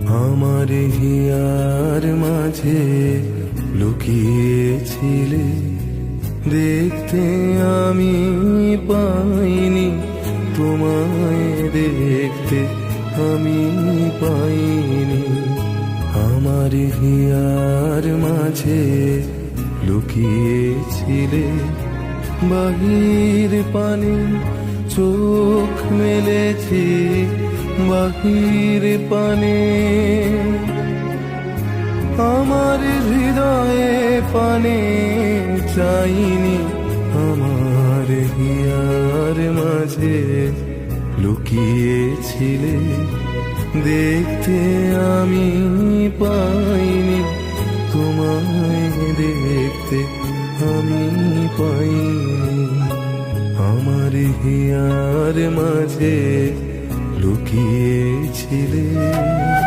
আমার হিয়ার মাঝে লুকিয়েছিলে, দেখতে আমি পাইনি তোমায়, দেখতে আমি পাইনি। আমার হিয়ার মাঝে লুকিয়েছিলে, বাহির পানে চোখ মেলেছি, বাহির পানে আমার হৃদয়ে পানে চাইনি। আমার হিয়ার মাঝে লুকিয়েছিলে, দেখতে আমি পাইনি তোমায়, দেখতে আমি পাইনি। আমার হিয়ার মাঝে লুকিয়েছিলে।